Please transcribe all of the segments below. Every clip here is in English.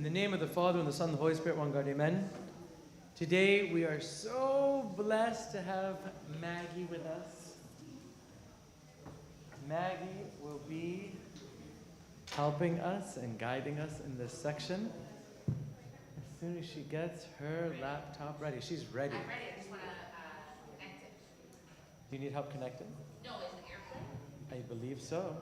the name of the Father, and the Son, and the Holy Spirit, one God, amen. Today we are so blessed to have Maggie with us. Maggie will be helping us and guiding us in this section as soon as she gets her laptop ready. She's ready. I'm ready. I just want to connect it. Do you need help connecting? No, is it airplane? I believe so.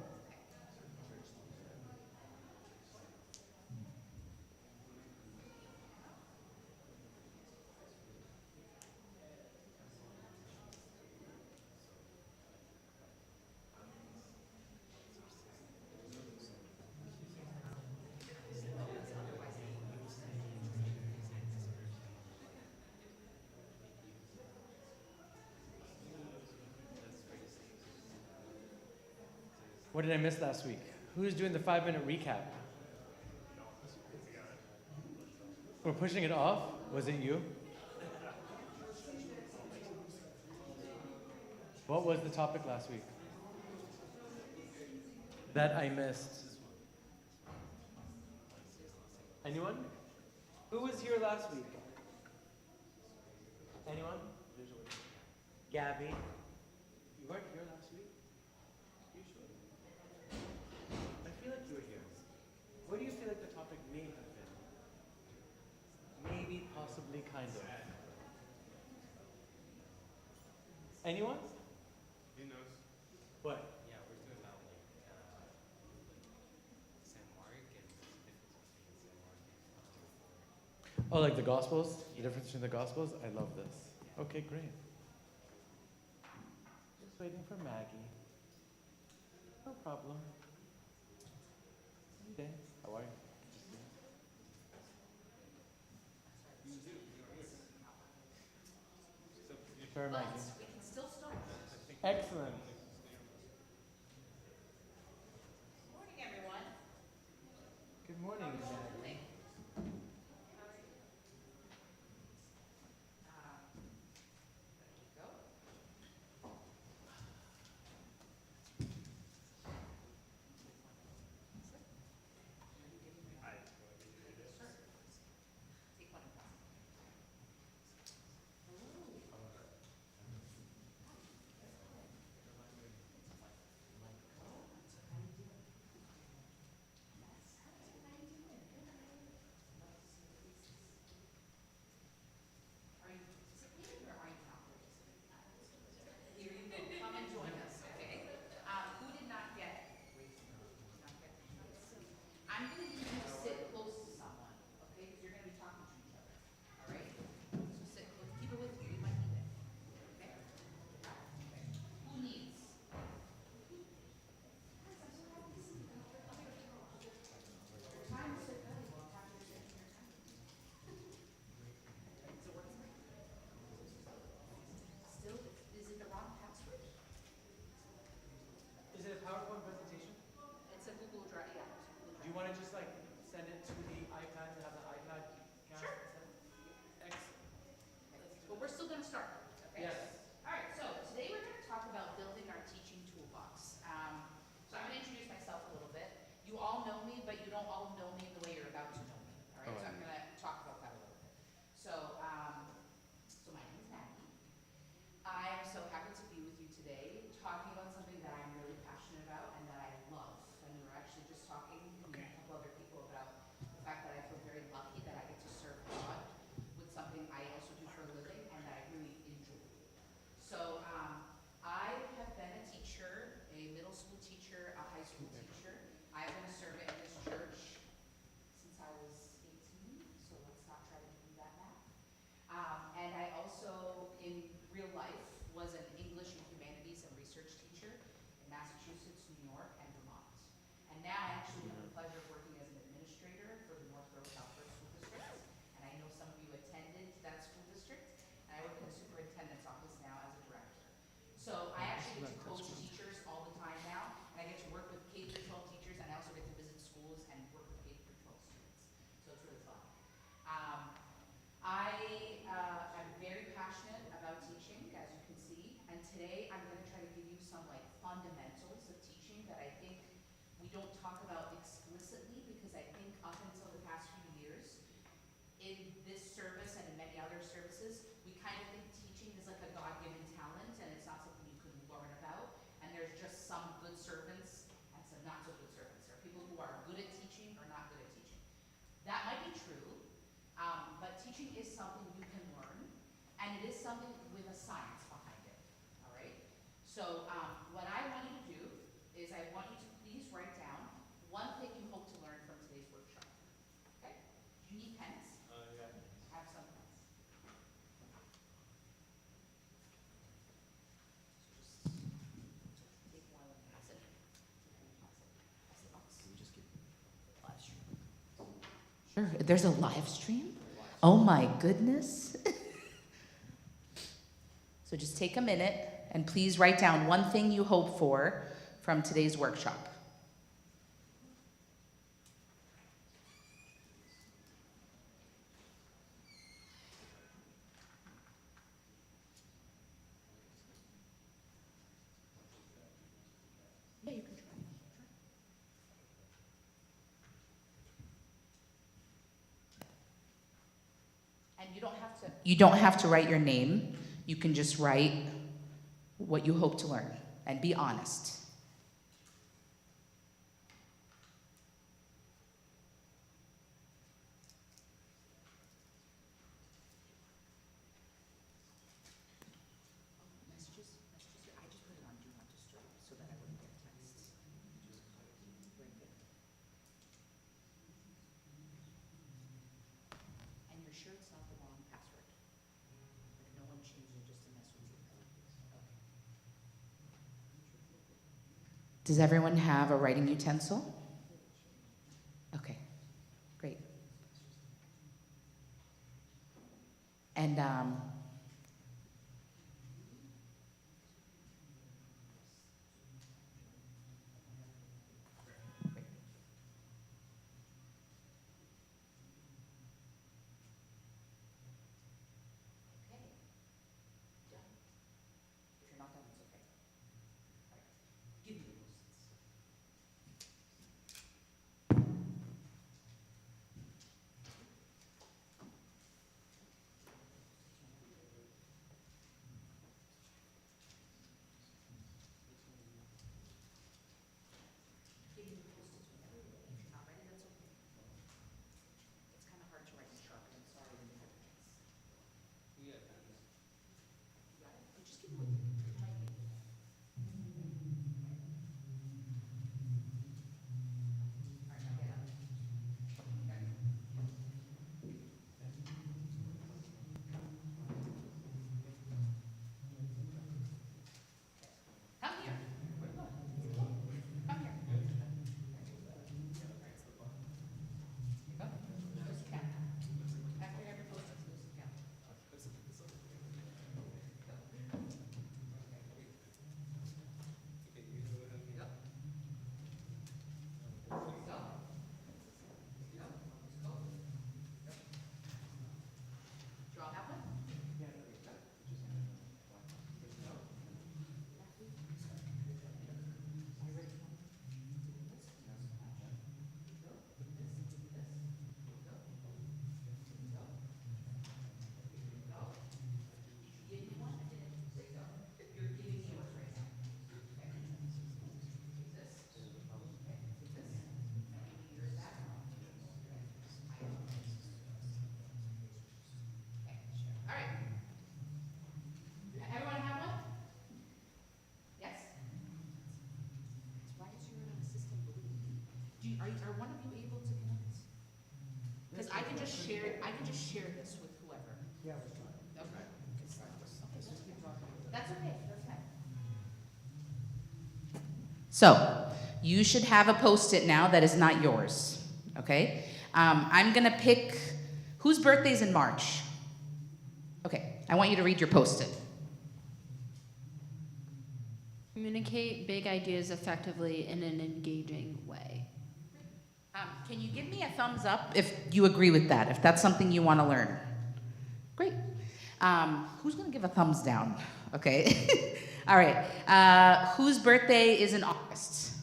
What did I miss last week? Who's doing the 5-minute recap? We're pushing it off? Was it you? What was the topic last week? That I missed. Anyone? Who was here last week? Anyone? Gabby. You weren't here last week? You sure? I feel like you were here. What do you feel like the topic may have been? Maybe, possibly, kind of. Anyone? He knows. What? Yeah, we're talking about St Mark and the difference between St Mark and Oh, like the Gospels? The difference between the Gospels? I love this. Okay, great. Just waiting for Maggie. No problem. Okay, how are you? Sure, Maggie. We can still start. Excellent. Good morning, everyone. Good morning, Maggie. There you go. Take one and pass. Are you participating or are you not participating? Here you go. Come and join us, okay? Who did not get? I'm going to need you to sit close to someone, okay? Because you're going to be talking to each other, all right? So sit close. Keep it with you. You might need it, okay? Who needs? Your time is so valuable. I'll have to sit in your time. So what's still, is it the wrong password? Is it a PowerPoint presentation? It's a Google Drive, yeah. It's a Google Do you Drive. want to just like send it to the iPad and have the iPad cast Sure. instead? Excellent. But we're still going to start, okay? Yes. All right, so today we're going to talk about building our teaching toolbox. So I'm going to introduce myself a little bit. You all know me, but you don't all know me the way you're about to know me. All right, Oh, so I'm going to talk about that a little bit. So, so my name is Maggie. I am so happy to be with you today, talking about something that I'm really passionate about and that I love. And we were actually just talking with a couple other people about the fact that I feel very lucky that I get to serve God with something I also do for a living and that I really enjoy. So I have been a teacher, a middle school teacher, a high school teacher. I've been a servant in this church since I was 18, so let's not try to do that math. And I also, in real life, was an English and humanities and research teacher in Massachusetts, New York, and Vermont. And now I actually have the pleasure of working as an administrator for the North Road Southwest School District. And I know some of you attended that school district. And I work in the superintendent's office now as a director. So I actually get to coach teachers all the time now. And I get to work with K-12 teachers, and I also get to visit schools and work with K-12 students. So it's really fun. I am very passionate about teaching, as you can see, and today I'm going to try to give you some like fundamentals of teaching that I think we don't talk about explicitly, because I think up until the past few years, in this service and in many other services, we kind of think teaching is like a God-given talent and it's not something you can learn about. And there's just some good servants and some not so good servants. There are people who are good at teaching or not good at teaching. That might be true, but teaching is something you can learn, and it is something with a science behind it, all right? So what I want you to do is I want you to please write down one thing you hope to learn from today's workshop, okay? Do you need pens? Yeah. Have some pens. So just take one and pass it. Pass it off. Can we just get Live stream. Sure, there's a live stream? Oh my goodness. So just take a minute and please write down one thing you hope for from today's workshop. Yeah, you can try. And you don't have to write your name. You can just write what you hope to learn and be honest. Messages, I just put it on Do Not Disturb so that I wouldn't get texts. Right there. And you're sure it's not the wrong password? Like no one changed it just to mess with you? Okay. Does everyone have a writing utensil? Okay, great. And okay, done. If you're not done, it's okay. All right, give me the post-its. Give me the post-its whenever you're ready. If you're not ready, that's okay. It's kind of hard to write in Sharpie, I'm sorry when you have pens. We got pens. You got it? Oh, just keep moving. You're typing. All right, now get up. Okay. Come here. Where are you going? Come here. Here you go. Close the cap. After every post-it, close the cap. Okay, you go ahead. Yep. Go. Go. Just go. Draw that one. Give me one. I didn't. There you go. You're giving me yours right now. Okay. Take this. Okay. Take this. I'm giving you yours back. Okay. Okay. All right. Everyone have one? Yes? Why is your assistant blue? Are one of you able to connect? Because I can just share this with whoever. Yeah, we're fine. Okay. Let's just keep talking. That's okay, that's fine. So, you should have a Post-it now that is not yours, okay? I'm gonna pick, whose birthday's in March? Okay, I want you to read your Post-it. Communicate big ideas effectively in an engaging way. Can you give me a thumbs up if you agree with that, if that's something you want to learn? Great. Who's going to give a thumbs down? Okay. All right. Whose birthday is in August?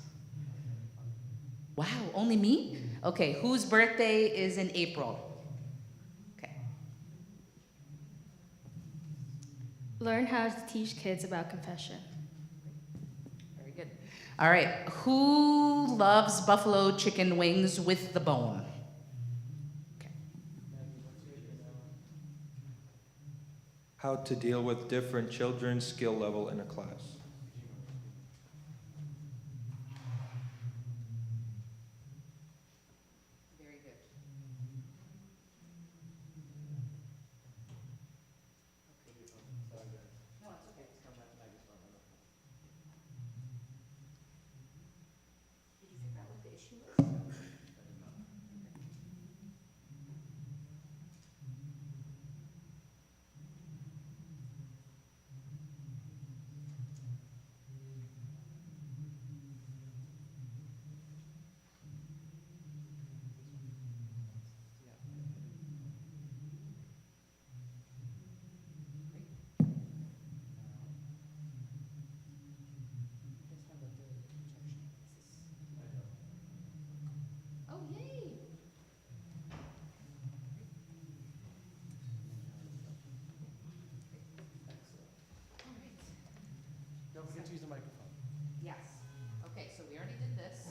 Wow, only me? Okay. Whose birthday is in April? Learn how to teach kids about confession. Very good. All right. Who loves buffalo chicken wings with the bone? Okay. How to deal with different children's skill level in a class. Very good. No, it's okay. Did you figure out what the issue is? Oh, yay! All right. Don't forget to use the microphone. Yes. Okay, so we already did this.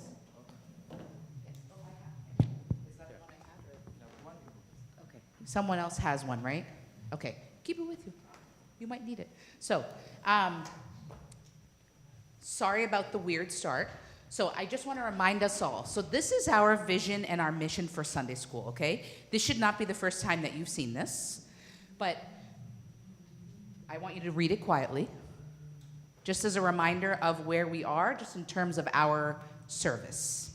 Yes. Oh, I have. Is that the one I have? No, why don't you move this? Okay. Someone else has one, right? Okay. Keep it with you. You might need it. So, sorry about the weird start. So I just want to remind us all. So this is our vision and our mission for Sunday school, okay? This should not be the first time that you've seen this, but I want you to read it quietly, just as a reminder of where we are, just in terms of our service.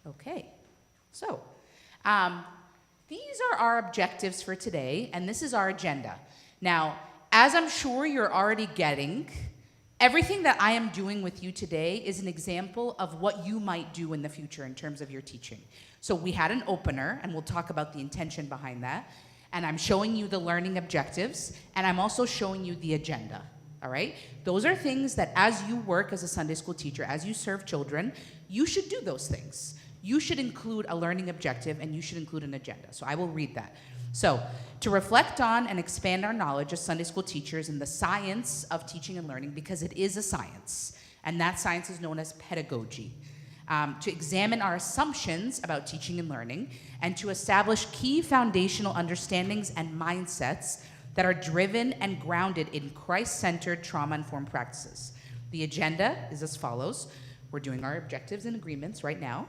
Okay, so these are our objectives for today, and this is our agenda. Now, as I'm sure you're already getting, everything that I am doing with you today is an example of what you might do in the future in terms of your teaching. So we had an opener, and we'll talk about the intention behind that, and I'm showing you the learning objectives, and I'm also showing you the agenda, all right? Those are things that as you work as a Sunday school teacher, as you serve children, you should do those things. You should include a learning objective, and you should include an agenda. So I will read that. So, to reflect on and expand our knowledge as Sunday school teachers in the science of teaching and learning, because it is a science, and that science is known as pedagogy. To examine our assumptions about teaching and learning, and to establish key foundational understandings and mindsets that are driven and grounded in Christ-centered, trauma-informed practices. The agenda is as follows. We're doing our objectives and agreements right now.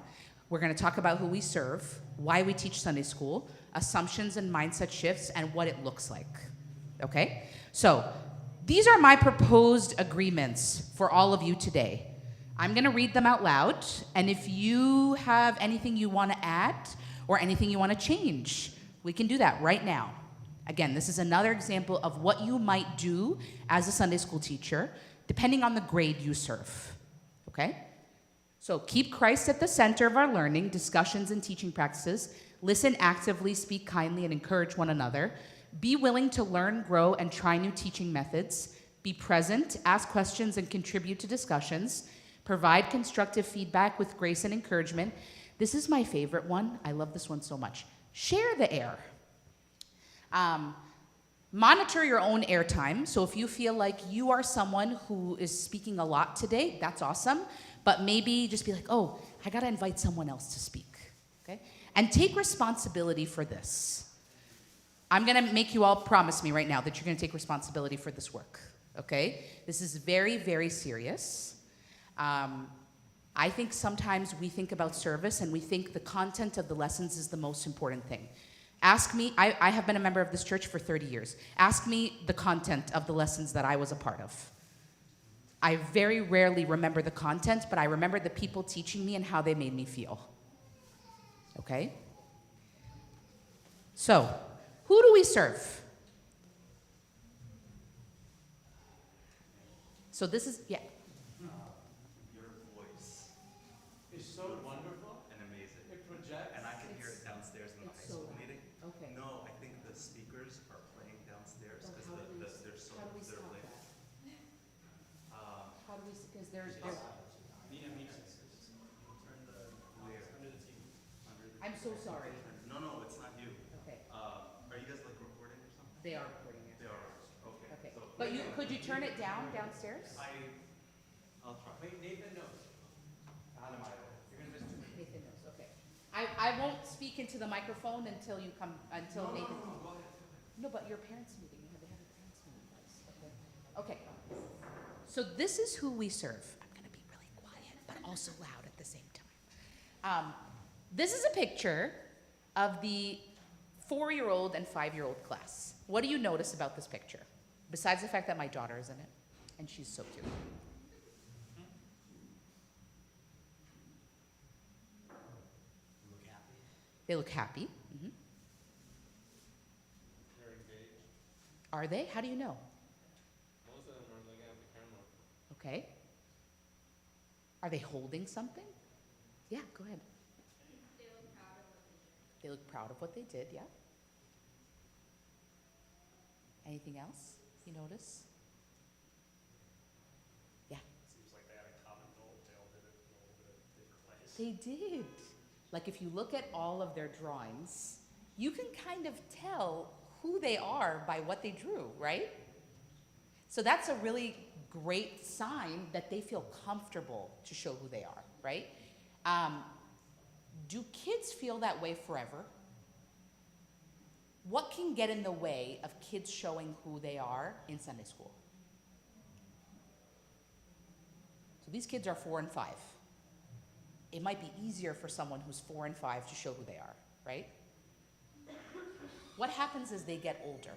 We're going to talk about who we serve, why we teach Sunday school, assumptions and mindset shifts, and what it looks like. Okay? So, these are my proposed agreements for all of you today. I'm going to read them out loud, and if you have anything you want to add or anything you want to change, we can do that right now. Again, this is another example of what you might do as a Sunday school teacher, depending on the grade you serve. Okay? So keep Christ at the center of our learning, discussions, and teaching practices. Listen actively, speak kindly, and encourage one another. Be willing to learn, grow, and try new teaching methods. Be present, ask questions, and contribute to discussions. Provide constructive feedback with grace and encouragement. This is my favorite one. I love this one so much. Share the air. Monitor your own airtime. So if you feel like you are someone who is speaking a lot today, that's awesome. But maybe just be like, oh, I got to invite someone else to speak. Okay? And take responsibility for this. I'm going to make you all promise me right now that you're going to take responsibility for this work. Okay? This is very, very serious. I think sometimes we think about service and we think the content of the lessons is the most important thing. Ask me, I have been a member of this church for 30 years. Ask me the content of the lessons that I was a part of. I very rarely remember the content, but I remember the people teaching me and how they made me feel. Okay? So, who do we serve? So this is, yeah. Your voice It's so wonderful. and amazing. It projects. And I can hear it downstairs in the high It's so school loud. meeting. Okay. No, I think the speakers are playing downstairs So because how do we they're so how do we they're stop late. that? How do we, because there's, Mina, turn the where under the TV. I'm so sorry. No, it's not you. Okay, Are you guys like recording or something? they are recording it. They are. Okay. Okay, So but could you turn it down downstairs? I'll try. Wait, Nathan knows. You're gonna miss too many. Nathan knows, okay. I won't speak into the microphone until you come, until Nathan. Go ahead. No, but your parents' meeting, they have a parents' meeting, guys, okay? Okay, so this is who we serve. I'm gonna be really quiet, but also loud at the same time. This is a picture of the 4-year-old and 5-year-old class. What do you notice about this picture? Besides the fact that my daughter is in it, and she's so cute. Look happy. They look happy. Mhm. They're engaged. Are they? How do you know? Most of them are looking at the camera. Okay. Are they holding something? Yeah, go ahead. They look proud of what they did, yeah. Anything else you notice? Yeah. Seems like they had a common goal. They all did it in a little bit of different ways. They did. Like if you look at all of their drawings, you can kind of tell who they are by what they drew, right? So that's a really great sign that they feel comfortable to show who they are, right? Do kids feel that way forever? What can get in the way of kids showing who they are in Sunday school? So these kids are 4 and 5. It might be easier for someone who's 4 and 5 to show who they are, right? What happens as they get older?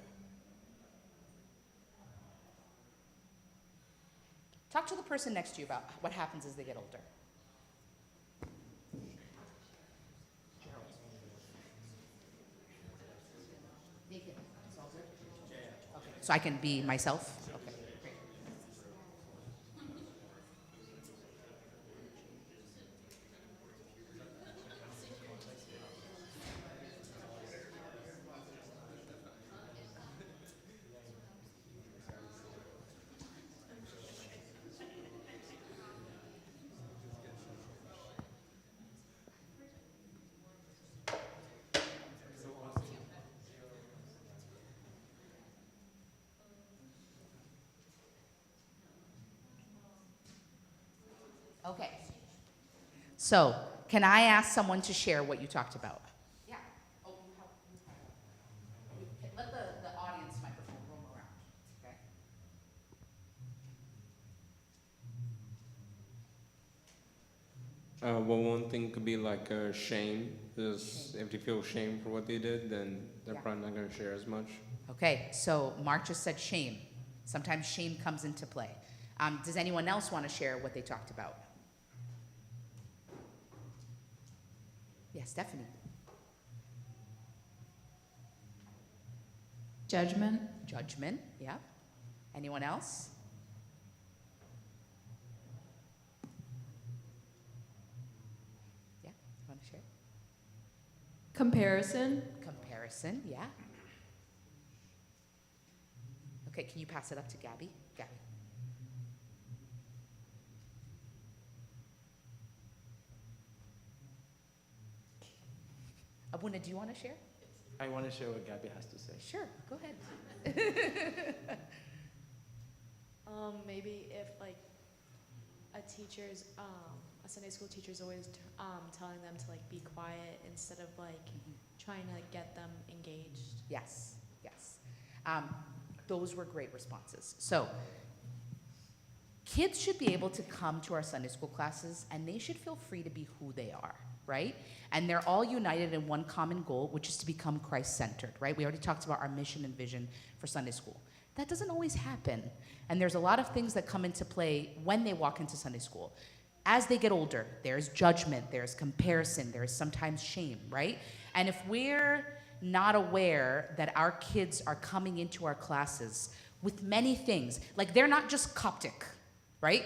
Talk to the person next to you about what happens as they get older. Nathan, it's all good? Okay, so I can be myself? Okay, great. Okay. So, can I ask someone to share what you talked about? Yeah. Oh, let the audience microphone roam around, okay? Well, one thing could be like shame. Is if they feel shame for what they did, then they're Yeah. probably not going to share as much. Okay, so Mark just said shame. Sometimes shame comes into play. Does anyone else want to share what they talked about? Yes, Stephanie. Judgment. Judgment, yeah. Anyone else? Yeah, you want to share? Comparison. Comparison, yeah. Okay, can you pass it up to Gabby? Gabby. Abuna, do you want to share? I want to share what Gabby has to say. Sure, go ahead. Maybe if like a Sunday school teacher's always telling them to like be quiet instead of like trying to like, get them engaged. Yes, yes. Those were great responses. So, kids should be able to come to our Sunday school classes and they should feel free to be who they are, right? And they're all united in one common goal, which is to become Christ-centered, right? We already talked about our mission and vision for Sunday school. That doesn't always happen. And there's a lot of things that come into play when they walk into Sunday school. As they get older, there's judgment, there's comparison, there's sometimes shame, right? And if we're not aware that our kids are coming into our classes with many things, like they're not just Coptic, right?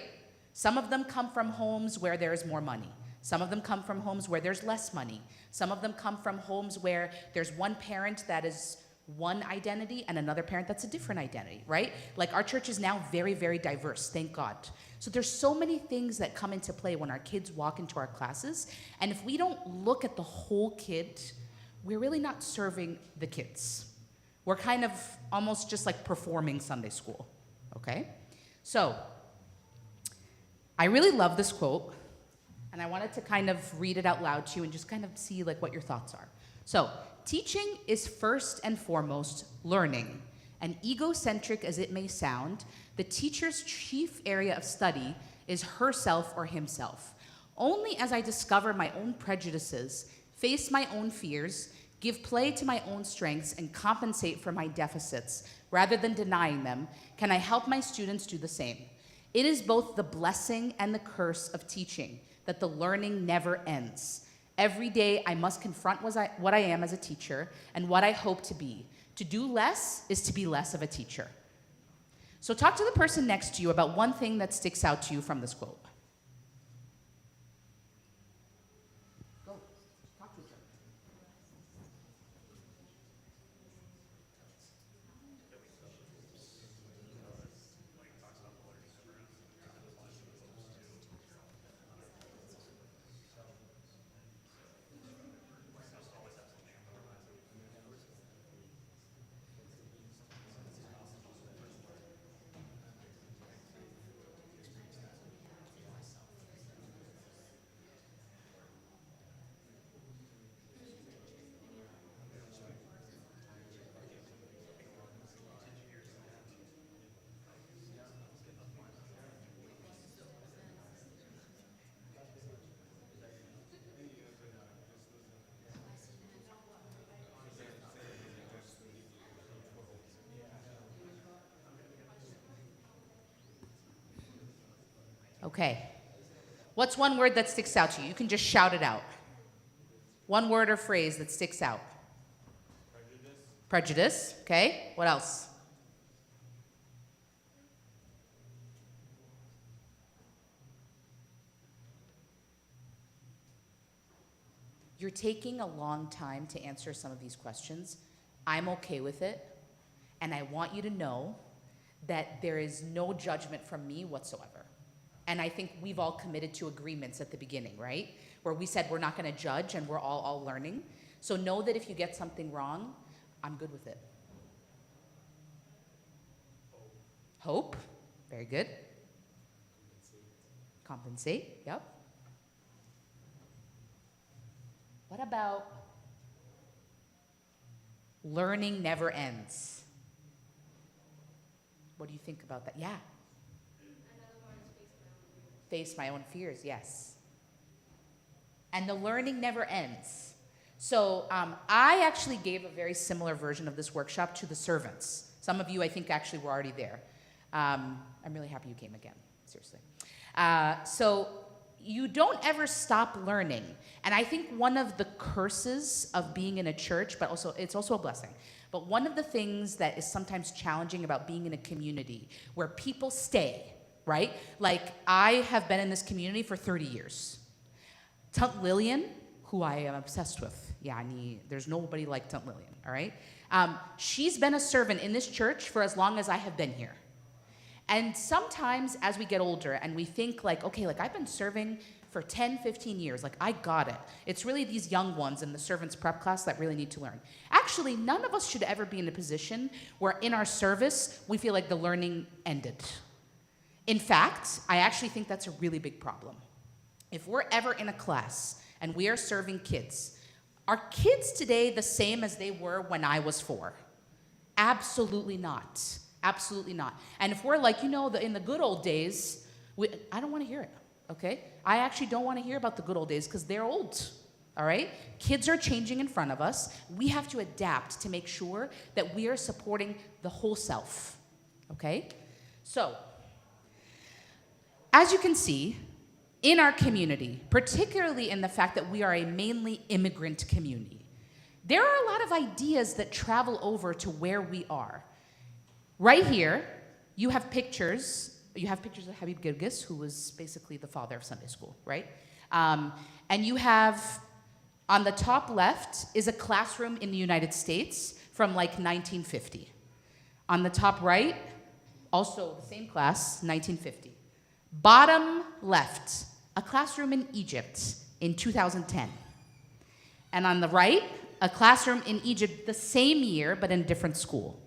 Some of them come from homes where there's more money. Some of them come from homes where there's less money. Some of them come from homes where there's one parent that is one identity and another parent that's a different identity, right? Like our church is now very, very diverse, thank God. So there's so many things that come into play when our kids walk into our classes, and if we don't look at the whole kid, we're really not serving the kids. We're kind of almost just like performing Sunday school, okay? So, I really love this quote, and I wanted to kind of read it out loud to you and just kind of see like what your thoughts are. So, teaching is first and foremost learning, and egocentric as it may sound, the teacher's chief area of study is herself or himself. Only as I discover my own prejudices, face my own fears, give play to my own strengths, and compensate for my deficits, rather than denying them, can I help my students do the same. It is both the blessing and the curse of teaching, that the learning never ends. Every day I must confront what I am as a teacher and what I hope to be. To do less is to be less of a teacher. So talk to the person next to you about one thing that sticks out to you from this quote. Go, talk to each other. Okay. What's one word that sticks out to you? You can just shout it out. One word or phrase that sticks out. Prejudice. Okay. What else? You're taking a long time to answer some of these questions. I'm okay with it. And I want you to know that there is no judgment from me whatsoever. And I think we've all committed to agreements at the beginning, right? Where we said we're not going to judge and we're all learning. So know that if you get something wrong, I'm good with it. Hope. Very good. Compensate. Yep. What about learning never ends? What do you think about that? Yeah. Face my own fears, yes. And the learning never ends. So I actually gave a very similar version of this workshop to the servants. Some of you, I think, actually were already there. I'm really happy you came again, seriously. So you don't ever stop learning. And I think one of the curses of being in a church, but also it's also a blessing, but one of the things that is sometimes challenging about being in a community where people stay, right? Like, I have been in this community for 30 years. Tunt Lillian, who I am obsessed with. There's nobody like Tunt Lillian, all right? She's been a servant in this church for as long as I have been here. And sometimes as we get older and we think like, okay, like I've been serving for 10, 15 years, like I got it. It's really these young ones in the servants prep class that really need to learn. Actually, none of us should ever be in a position where in our service, we feel like the learning ended. In fact, I actually think that's a really big problem. If we're ever in a class and we are serving kids, are kids today the same as they were when I was 4? Absolutely not. Absolutely not. And if we're like, in the good old days, I don't want to hear it, okay? I actually don't want to hear about the good old days because they're old, all right? Kids are changing in front of us. We have to adapt to make sure that we are supporting the whole self, okay? So, as you can see, in our community, particularly in the fact that we are a mainly immigrant community, there are a lot of ideas that travel over to where we are. Right here, you have pictures of Habib Girgis, who was basically the father of Sunday school, right? And you have, on the top left, is a classroom in the United States from like 1950. On the top right, also the same class, 1950. Bottom left, a classroom in Egypt in 2010. And on the right, a classroom in Egypt the same year, but in a different school.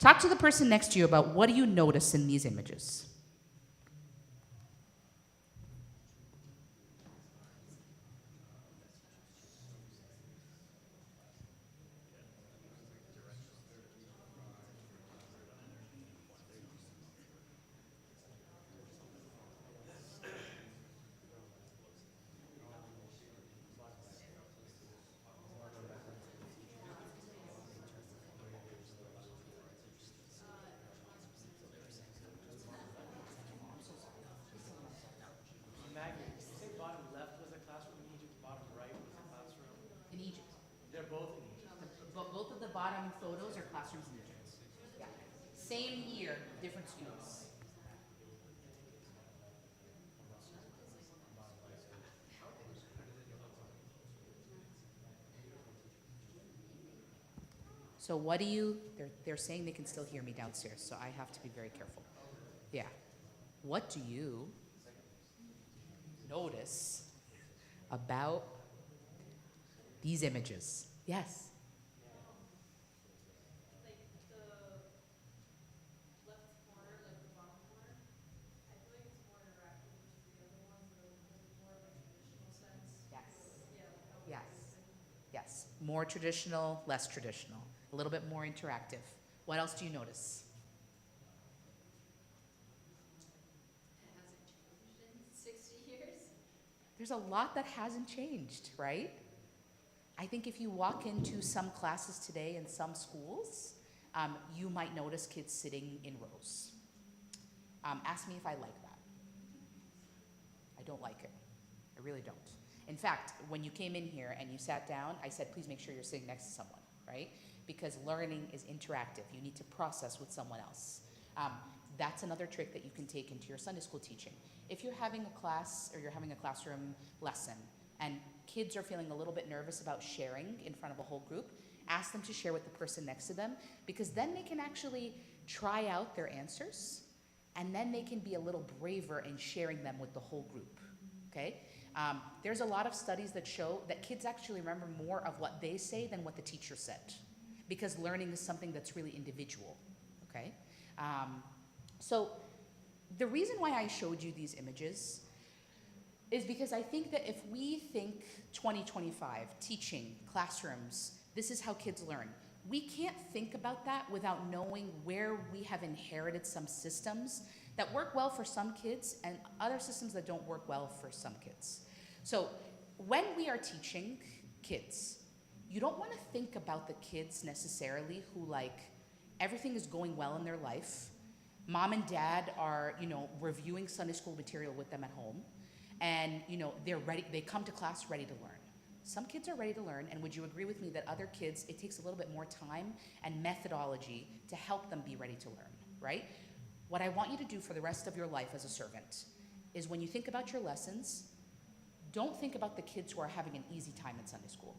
Talk to the person next to you about what do you notice in these images. Maggie, did you say bottom left was a classroom in Egypt, bottom right was a classroom? In Egypt. They're both in Egypt. Both of the bottom photos are classrooms in Egypt. Yeah. Same year, different students. So what do you, they're saying they can still hear me downstairs, so I have to be very careful. Yeah. What do you notice about these images? Yes. Like the left corner, like the bottom corner, I feel like it's more interactive versus the other ones that are more of a traditional sense. Yes. Yeah, like how Yes. Yes. More traditional, less traditional. A little bit more interactive. What else do you notice? it hasn't changed in 60 years. There's a lot that hasn't changed, right? I think if you walk into some classes today in some schools, you might notice kids sitting in rows. Ask me if I like that. I don't like it. I really don't. In fact, when you came in here and you sat down, I said, please make sure you're sitting next to someone, right? Because learning is interactive. You need to process with someone else. That's another trick that you can take into your Sunday school teaching. If you're having a class or you're having a classroom lesson and kids are feeling a little bit nervous about sharing in front of a whole group, ask them to share with the person next to them, because then they can actually try out their answers, and then they can be a little braver in sharing them with the whole group, okay? There's a lot of studies that show that kids actually remember more of what they say than what the teacher said, because learning is something that's really individual, okay? So the reason why I showed you these images is because I think that if we think 2025, teaching, classrooms, this is how kids learn, we can't think about that without knowing where we have inherited some systems that work well for some kids and other systems that don't work well for some kids. So when we are teaching kids, you don't want to think about the kids necessarily who, like, everything is going well in their life. Mom and dad are, reviewing Sunday school material with them at home, and, they're ready, they come to class ready to learn. Some kids are ready to learn, and would you agree with me that other kids, it takes a little bit more time and methodology to help them be ready to learn, right? What I want you to do for the rest of your life as a servant is, when you think about your lessons, don't think about the kids who are having an easy time in Sunday school.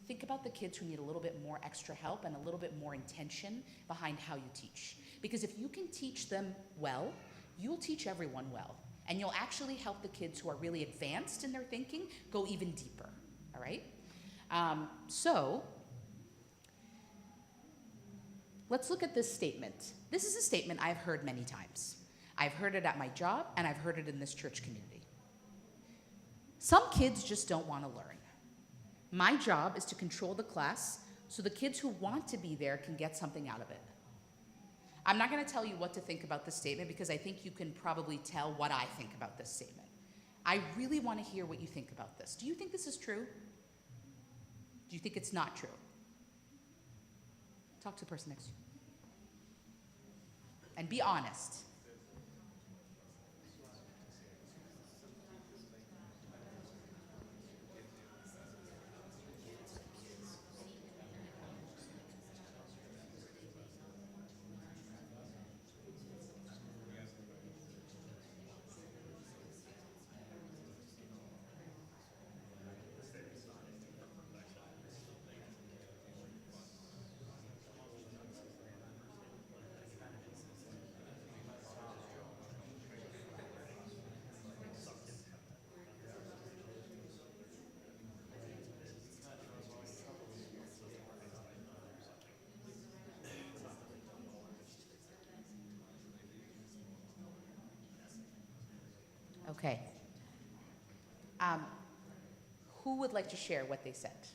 Think about the kids who need a little bit more extra help and a little bit more intention behind how you teach. Because if you can teach them well, you'll teach everyone well. And you'll actually help the kids who are really advanced in their thinking go even deeper, all right? So let's look at this statement. This is a statement I've heard many times. I've heard it at my job, and I've heard it in this church community. Some kids just don't want to learn. My job is to control the class so the kids who want to be there can get something out of it. I'm not going to tell you what to think about this statement, because I think you can probably tell what I think about this statement. I really want to hear what you think about this. Do you think this is true? Do you think it's not true? Talk to the person next to you. And be honest. Okay. Who would like to share what they said?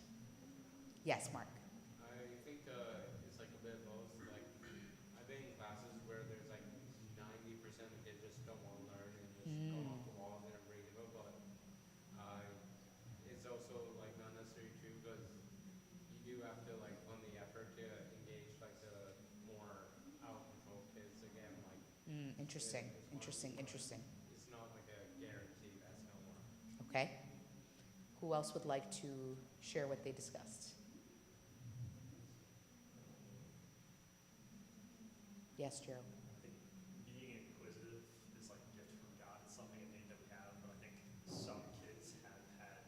Yes, Mark. I think it's like a bit of both. Like, I've been in classes where there's like 90% of kids just don't want to learn and just go Mm. off the walls and are ready to go. But uh, it's also like not necessarily true because you do have to like put in the effort to engage like the more out of control kids again. Like, Interesting, it's one of interesting, the, interesting. it's not like a guarantee that's gonna work. Okay. Who else would like to share what they discussed? Yes, Gerald. I think being inquisitive is like a gift from God. It's something innate that we have, but I think some kids have had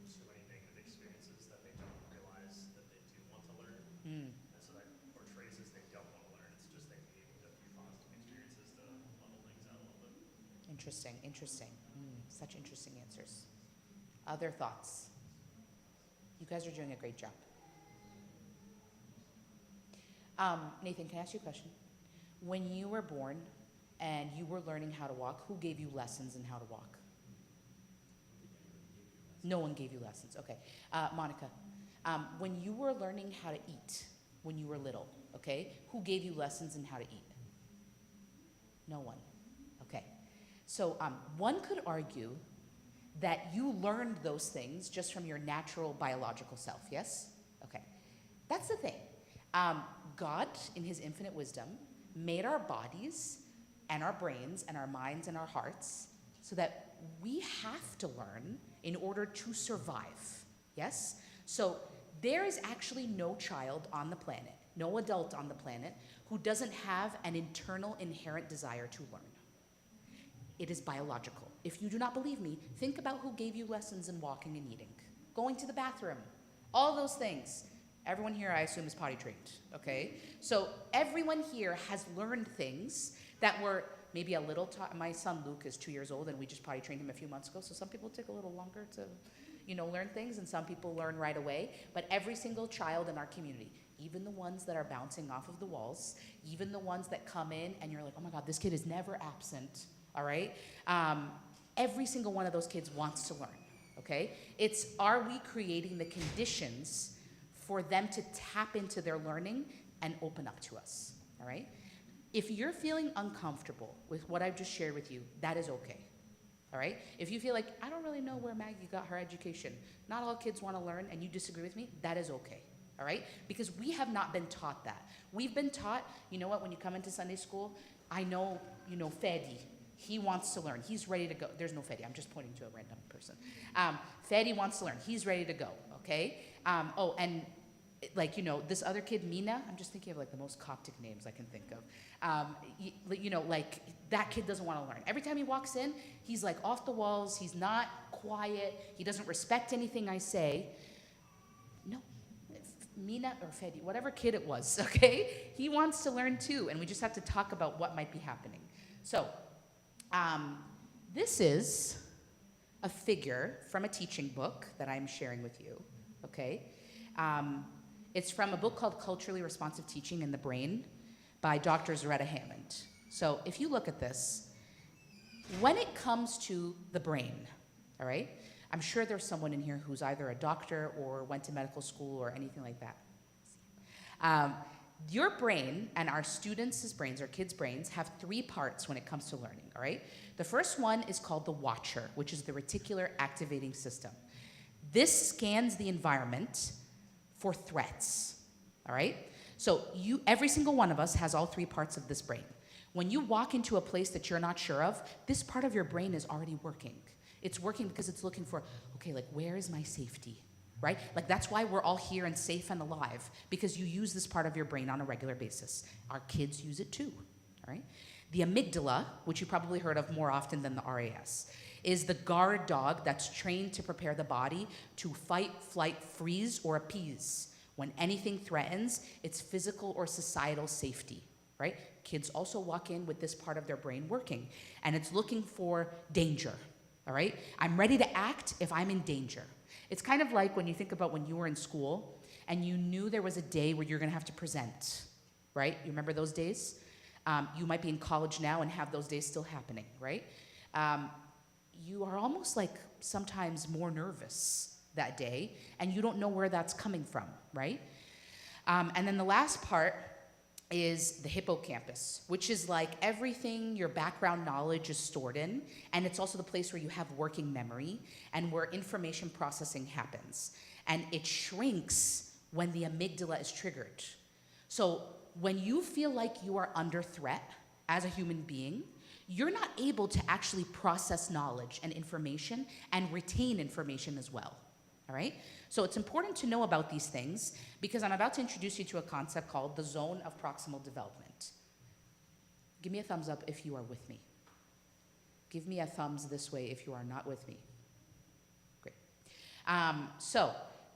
so many negative experiences that they don't realize that they do want to learn. Mm. And so that portrays as they don't want to learn. It's just they need a few positive experiences to level things out a little bit. Interesting, interesting. Such interesting answers. Other thoughts? You guys are doing a great job. Nathan, can I ask you a question? When you were born and you were learning how to walk, who gave you lessons in how to walk? No one gave you lessons. Okay. Monica, when you were learning how to eat when you were little, okay, who gave you lessons in how to eat? No one. Okay. So one could argue that you learned those things just from your natural biological self, yes? Okay. That's the thing. God, in his infinite wisdom, made our bodies and our brains and our minds and our hearts so that we have to learn in order to survive, yes? So there is actually no child on the planet, no adult on the planet, who doesn't have an internal inherent desire to learn. It is biological. If you do not believe me, think about who gave you lessons in walking and eating, going to the bathroom, all those things. Everyone here, I assume, is potty trained, okay? So everyone here has learned things that were maybe a little taught. My son Luke is 2 years old, and we just potty trained him a few months ago, so some people take a little longer to, learn things, and some people learn right away. But every single child in our community, even the ones that are bouncing off of the walls, even the ones that come in and you're like, oh my God, this kid is never absent, all right? Every single one of those kids wants to learn, okay? It's, are we creating the conditions for them to tap into their learning and open up to us, all right? If you're feeling uncomfortable with what I've just shared with you, that is okay, all right? If you feel like, I don't really know where Maggie got her education, not all kids want to learn, and you disagree with me, that is okay, all right? Because we have not been taught that. We've been taught, you know what, when you come into Sunday school, I know, Fedi, he wants to learn, he's ready to go. There's no Fedi, I'm just pointing to a random person. Fedi wants to learn, he's ready to go, okay? And like, this other kid, Mina, I'm just thinking of like the most Coptic names I can think of. Like that kid doesn't want to learn. Every time he walks in, he's like off the walls, he's not quiet, he doesn't respect anything I say. No, Mina or Fedi, whatever kid it was, okay? He wants to learn too, and we just have to talk about what might be happening. So, this is a figure from a teaching book that I'm sharing with you, okay? It's from a book called Culturally Responsive Teaching in the Brain by Dr. Zaretta Hammond. So if you look at this, when it comes to the brain, all right, I'm sure there's someone in here who's either a doctor or went to medical school or anything like that. Your brain and our students' brains, our kids' brains, have three parts when it comes to learning, all right? The first one is called the watcher, which is the reticular activating system. This scans the environment for threats, all right? So every single one of us has all three parts of this brain. When you walk into a place that you're not sure of, this part of your brain is already working. It's working because it's looking for, okay, like where is my safety, right? Like that's why we're all here and safe and alive, because you use this part of your brain on a regular basis. Our kids use it too, all right? The amygdala, which you probably heard of more often than the RAS, is the guard dog that's trained to prepare the body to fight, flight, freeze, or appease when anything threatens its physical or societal safety, right? Kids also walk in with this part of their brain working, and it's looking for danger, all right? I'm ready to act if I'm in danger. It's kind of like when you think about when you were in school and you knew there was a day where you're gonna have to present, right? You remember those days? You might be in college now and have those days still happening, right? you are almost like sometimes more nervous that day, and you don't know where that's coming from, right? And then the last part is the hippocampus, which is like everything your background knowledge is stored in, and it's also the place where you have working memory and where information processing happens. And it shrinks when the amygdala is triggered. So when you feel like you are under threat as a human being, you're not able to actually process knowledge and information and retain information as well, all right? So it's important to know about these things because I'm about to introduce you to a concept called the zone of proximal development. Give me a thumbs up if you are with me. Give me a thumbs this way if you are not with me. Great. So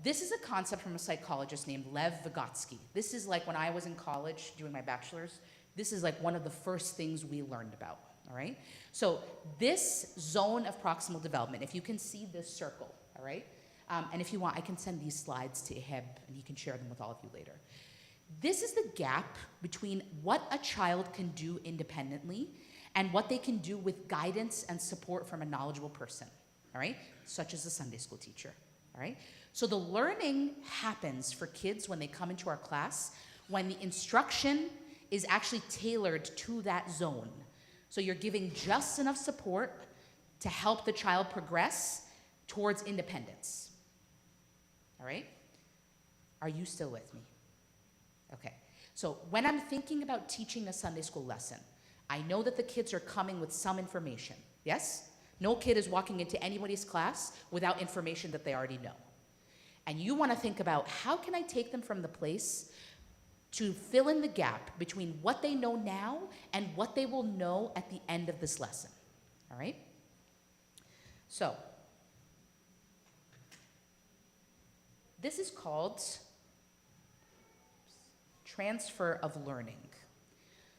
this is a concept from a psychologist named Lev Vygotsky. This is like when I was in college doing my bachelor's, this is like one of the first things we learned about, all right? So this zone of proximal development, if you can see this circle, all right? And if you want, I can send these slides to Eheb, and he can share them with all of you later. This is the gap between what a child can do independently and what they can do with guidance and support from a knowledgeable person, all right? Such as a Sunday school teacher, all right? So the learning happens for kids when they come into our class, when the instruction is actually tailored to that zone. So you're giving just enough support to help the child progress towards independence. All right? Are you still with me? Okay. So when I'm thinking about teaching a Sunday school lesson, I know that the kids are coming with some information. Yes? No kid is walking into anybody's class without information that they already know. And you want to think about how can I take them from the place to fill in the gap between what they know now and what they will know at the end of this lesson. All right? So, this is called transfer of learning.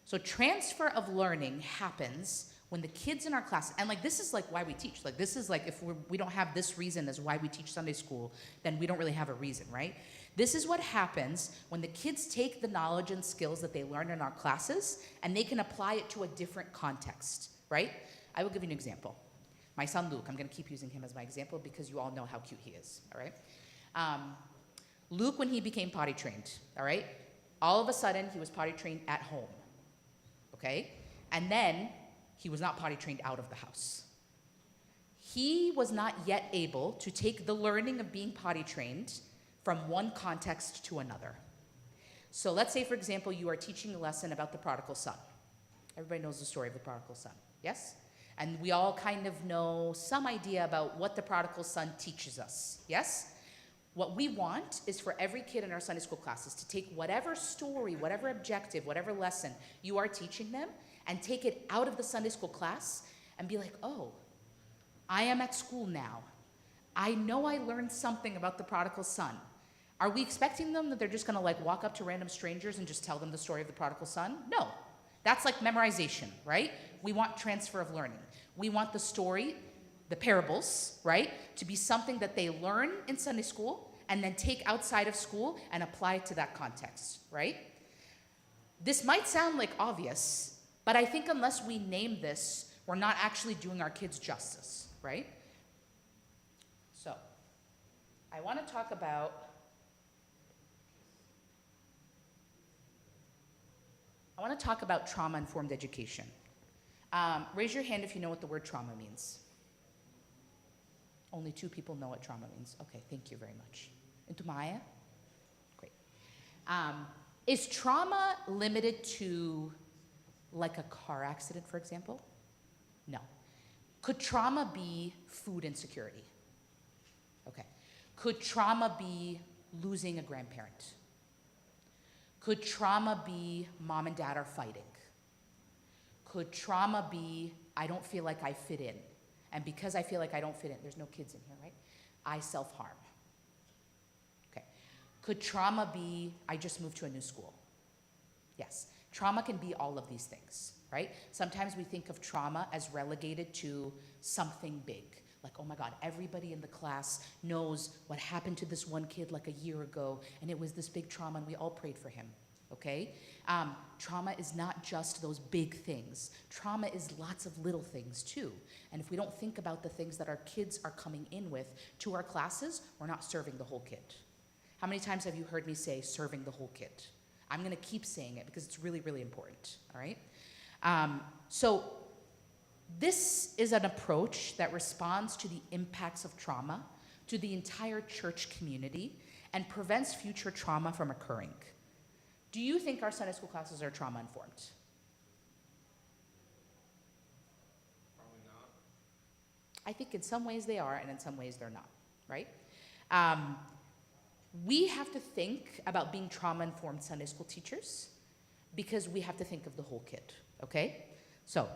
So transfer of learning happens when the kids in our class, and like this is like why we teach. Like this is like if we don't have this reason as why we teach Sunday school, then we don't really have a reason, right? This is what happens when the kids take the knowledge and skills that they learn in our classes and they can apply it to a different context, right? I will give you an example. My son Luke, I'm going to keep using him as my example because you all know how cute he is, all right? Luke, when he became potty trained, all right? All of a sudden, he was potty trained at home, okay? And then he was not potty trained out of the house. He was not yet able to take the learning of being potty trained from one context to another. So let's say, for example, you are teaching a lesson about the prodigal son. Everybody knows the story of the prodigal son, yes? And we all kind of know some idea about what the prodigal son teaches us, yes? What we want is for every kid in our Sunday school classes to take whatever story, whatever objective, whatever lesson you are teaching them and take it out of the Sunday school class and be like, oh, I am at school now. I know I learned something about the prodigal son. Are we expecting them that they're just gonna like walk up to random strangers and just tell them the story of the prodigal son? No, that's like memorization, right? We want transfer of learning. We want the story, the parables, right, to be something that they learn in Sunday school and then take outside of school and apply it to that context, right? This might sound like obvious, but I think unless we name this, we're not actually doing our kids justice, right? So, I want to talk about trauma-informed education. Raise your hand if you know what the word trauma means. Only 2 people know what trauma means. Okay, thank you very much. And Maya? Great. Is trauma limited to like a car accident, for example? No. Could trauma be food insecurity? Okay. Could trauma be losing a grandparent? Could trauma be mom and dad are fighting? Could trauma be I don't feel like I fit in? And because I feel like I don't fit in, there's no kids in here, right? I self-harm. Okay. Could trauma be I just moved to a new school? Yes. Trauma can be all of these things, right? Sometimes we think of trauma as relegated to something big. Like, oh my God, everybody in the class knows what happened to this one kid like a year ago, and it was this big trauma, and we all prayed for him. okay? Trauma is not just those big things. Trauma is lots of little things too. And if we don't think about the things that our kids are coming in with to our classes, we're not serving the whole kid. How many times have you heard me say serving the whole kid? I'm gonna keep saying it because it's really, really important, all right? So this is an approach that responds to the impacts of trauma to the entire church community and prevents future trauma from occurring. Do you think our Sunday school classes are trauma informed? Probably not. I think in some ways they are, and in some ways they're not, right? We have to think about being trauma-informed Sunday school teachers because we have to think of the whole kid, okay? So,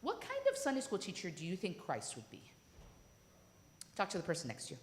what kind of Sunday school teacher do you think Christ would be? Talk to the person next to you.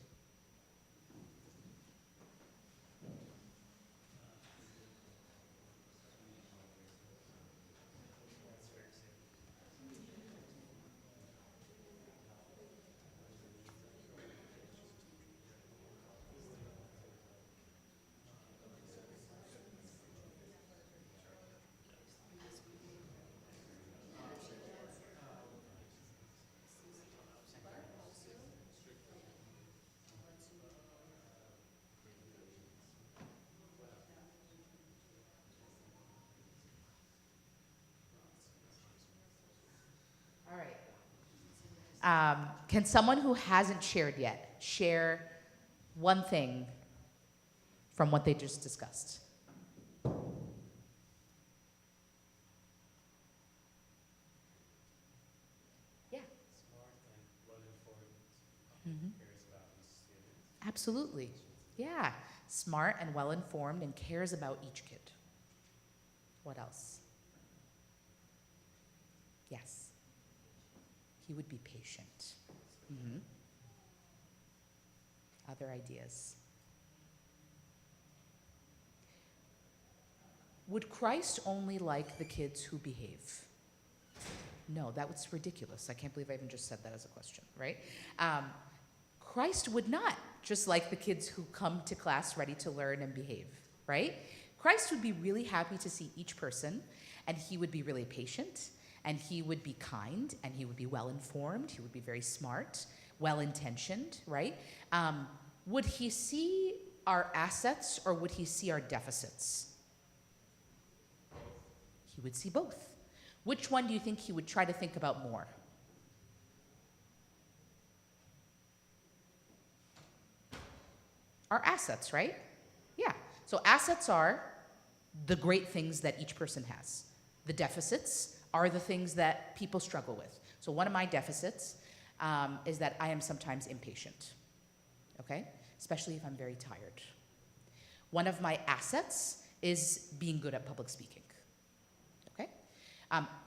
All right. Can someone who hasn't shared yet share one thing from what they just discussed? Yeah. Smart and well-informed, Mhm. cares about his students. Absolutely. Yeah. Smart and well-informed and cares about each kid. What else? Yes. He would be patient. Mhm. Other ideas? Would Christ only like the kids who behave? No, that was ridiculous. I can't believe I even just said that as a question, right? Christ would not just like the kids who come to class ready to learn and behave, right? Christ would be really happy to see each person, and he would be really patient, and he would be kind, and he would be well-informed, he would be very smart, well-intentioned, right? Would he see our assets or would he see our deficits? He would see both. Which one do you think he would try to think about more? Our assets, right? Yeah. So assets are the great things that each person has. The deficits are the things that people struggle with. So one of my deficits is that I am sometimes impatient, okay? Especially if I'm very tired. One of my assets is being good at public speaking, okay?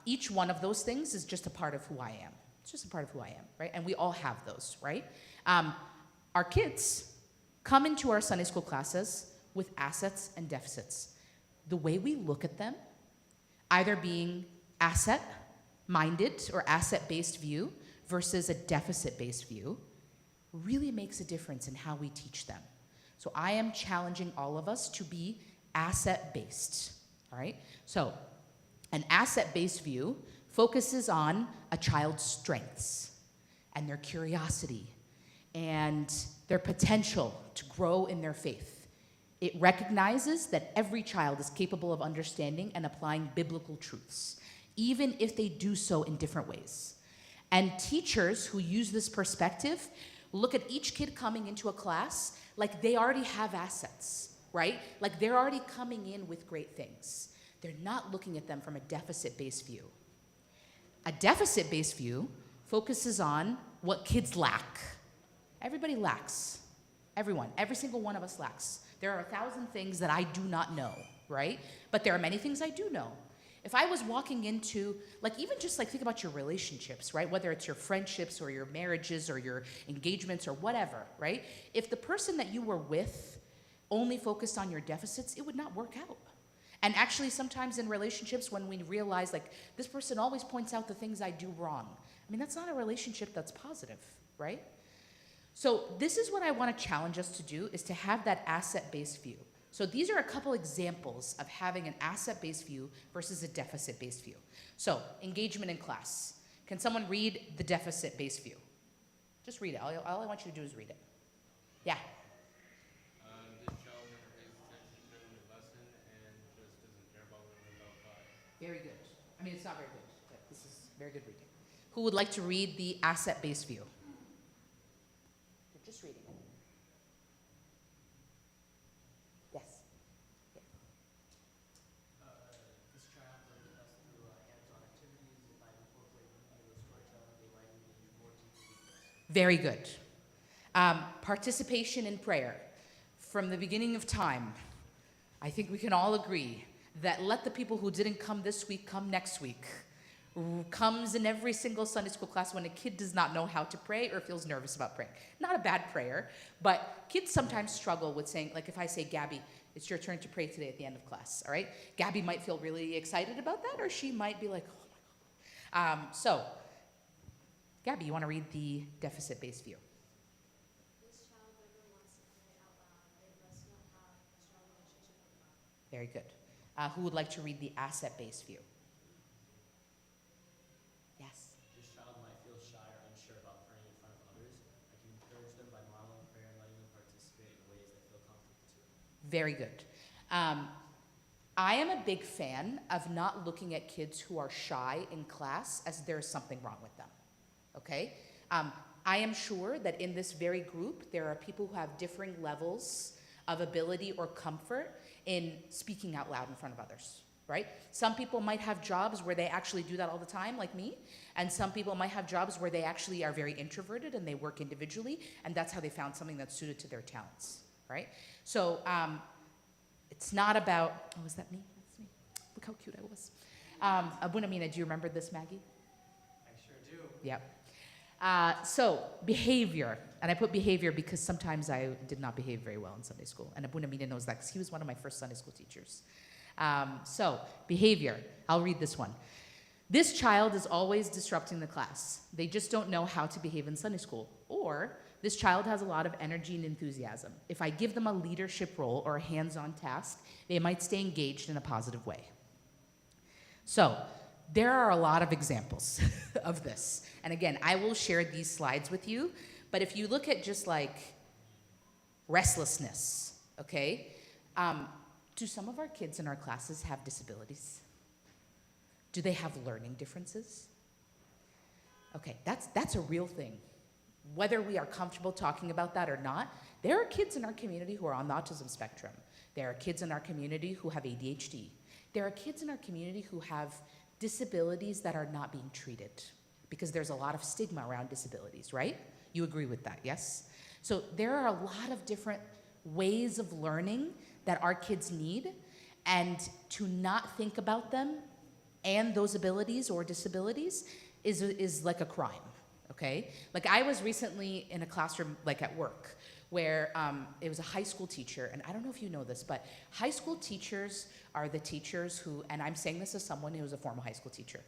Each one of those things is just a part of who I am. It's just a part of who I am, right? And we all have those, right? Our kids come into our Sunday school classes with assets and deficits. The way we look at them, either being asset-minded or asset-based view versus a deficit-based view, really makes a difference in how we teach them. So I am challenging all of us to be asset-based, all right? So an asset-based view focuses on a child's strengths and their curiosity and their potential to grow in their faith. It recognizes that every child is capable of understanding and applying biblical truths, even if they do so in different ways. And teachers who use this perspective look at each kid coming into a class like they already have assets, right? Like they're already coming in with great things. They're not looking at them from a deficit-based view. A deficit-based view focuses on what kids lack. Everybody lacks. Everyone, every single one of us lacks. There are 1,000 things that I do not know, right? But there are many things I do know. If I was walking into, like even just like think about your relationships, right? Whether it's your friendships or your marriages or your engagements or whatever, right? If the person that you were with only focused on your deficits, it would not work out. And actually sometimes in relationships when we realize like this person always points out the things I do wrong, I mean that's not a relationship that's positive, right? So this is what I want to challenge us to do, is to have that asset-based view. So these are a couple examples of having an asset-based view versus a deficit-based view. So engagement in class. Can someone read the deficit-based view? Just read it. All I want you to do is read it. Yeah. This child never pays attention during the lesson and just doesn't care about learning about God. Very good. I mean, it's not very good, but this is very good reading. Who would like to read the asset-based view? You're just reading it. Yes. This child learns best through hands-on activities. If I incorporate video storytelling, they might engage more deeply with this. Very good. Participation in prayer. From the beginning of time, I think we can all agree that let the people who didn't come this week come next week. Comes in every single Sunday school class when a kid does not know how to pray or feels nervous about praying. Not a bad prayer, but kids sometimes struggle with saying, like if I say, Gabby, it's your turn to pray today at the end of class, all right? Gabby might feel really excited about that, or she might be like, oh my God. So, Gabby, you want to read the deficit-based view? This child never wants to pray out loud. They must not have a strong relationship with God. Very good. Who would like to read the asset-based view? Yes. This child might feel shy or unsure about praying in front of others. I can encourage them by modeling prayer and letting them participate in ways that feel comfortable to them. Very good. I am a big fan of not looking at kids who are shy in class as there's something wrong with them. Okay? I am sure that in this very group, there are people who have differing levels of ability or comfort in speaking out loud in front of others, right? Some people might have jobs where they actually do that all the time, like me, and some people might have jobs where they actually are very introverted and they work individually, and that's how they found something that's suited to their talents, right? So it's not about, oh, is that me? That's me. Look how cute I was. Abunamina, do you remember this, Maggie? I sure do. Yep. So behavior, and I put behavior because sometimes I did not behave very well in Sunday school, and Abunamina knows that because he was one of my first Sunday school teachers. So behavior, I'll read this one. This child is always disrupting the class. They just don't know how to behave in Sunday school. Or this child has a lot of energy and enthusiasm. If I give them a leadership role or a hands-on task, they might stay engaged in a positive way. So there are a lot of examples of this. And again, I will share these slides with you. But if you look at just like restlessness, okay? Do some of our kids in our classes have disabilities? Do they have learning differences? Okay, that's a real thing. Whether we are comfortable talking about that or not, there are kids in our community who are on the autism spectrum. There are kids in our community who have ADHD. There are kids in our community who have disabilities that are not being treated because there's a lot of stigma around disabilities, right? You agree with that, yes? So there are a lot of different ways of learning that our kids need, and to not think about them and those abilities or disabilities is like a crime, okay? Like I was recently in a classroom, like at work, where it was a high school teacher, and I don't know if you know this, but high school teachers are the teachers who, and I'm saying this as someone who was a former high school teacher,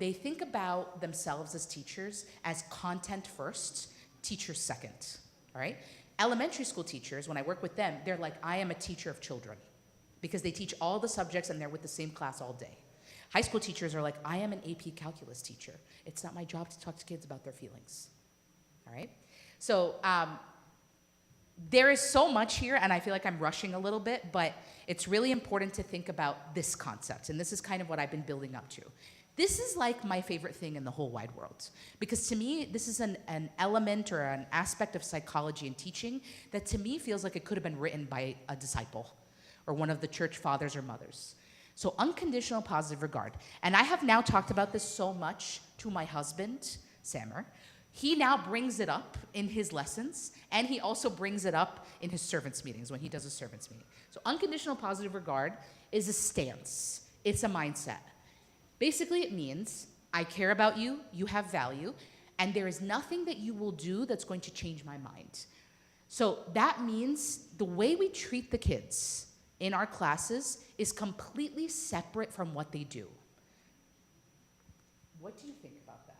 they think about themselves as teachers as content first, teachers second, all right? Elementary school teachers, when I work with them, they're like, I am a teacher of children, because they teach all the subjects and they're with the same class all day. High school teachers are like, I am an AP calculus teacher. It's not my job to talk to kids about their feelings, all right? So there is so much here, and I feel like I'm rushing a little bit, but it's really important to think about this concept, and this is kind of what I've been building up to. This is like my favorite thing in the whole wide world, because to me, this is an element or an aspect of psychology and teaching that to me feels like it could have been written by a disciple or one of the church fathers or mothers. So unconditional positive regard. And I have now talked about this so much to my husband, Sammer. He now brings it up in his lessons, and he also brings it up in his servants meetings when he does a servants meeting. So unconditional positive regard is a stance. It's a mindset. Basically, it means I care about you, you have value, and there is nothing that you will do that's going to change my mind. So that means the way we treat the kids in our classes is completely separate from what they do. What do you think about that?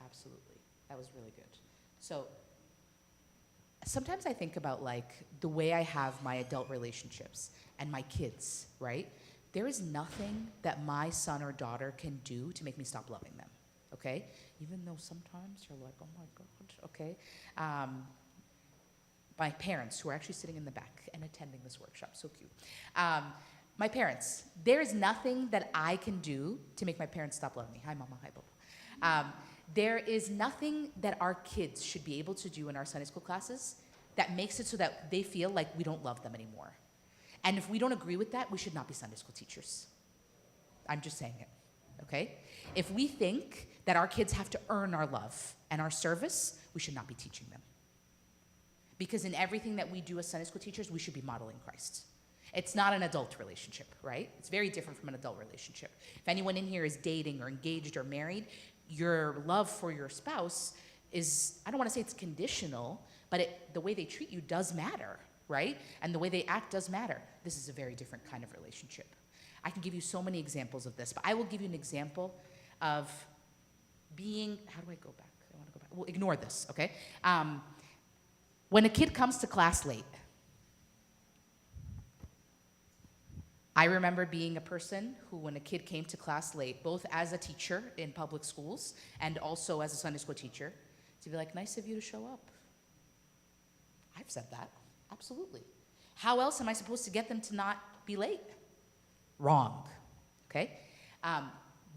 absolutely. That was really good. So sometimes I think about like the way I have my adult relationships and my kids, right? There is nothing that my son or daughter can do to make me stop loving them, okay? Even though sometimes you're like, oh my God, okay? My parents, who are actually sitting in the back and attending this workshop, so cute. My parents, there is nothing that I can do to make my parents stop loving me. Hi, Mama, hi, Papa. There is nothing that our kids should be able to do in our Sunday school classes that makes it so that they feel like we don't love them anymore. And if we don't agree with that, we should not be Sunday school teachers. I'm just saying it, okay? If we think that our kids have to earn our love and our service, we should not be teaching them. Because in everything that we do as Sunday school teachers, we should be modeling Christ. It's not an adult relationship, right? It's very different from an adult relationship. If anyone in here is dating or engaged or married, your love for your spouse is, I don't want to say it's conditional, but the way they treat you does matter, right? And the way they act does matter. This is a very different kind of relationship. I can give you so many examples of this, but I will give you an example of being, how do I go back? I want to go back. Well, ignore this, okay? When a kid comes to class late, I remember being a person who, when a kid came to class late, both as a teacher in public schools and also as a Sunday school teacher, to be like, nice of you to show up. I've said that, absolutely. How else am I supposed to get them to not be late? Wrong, okay?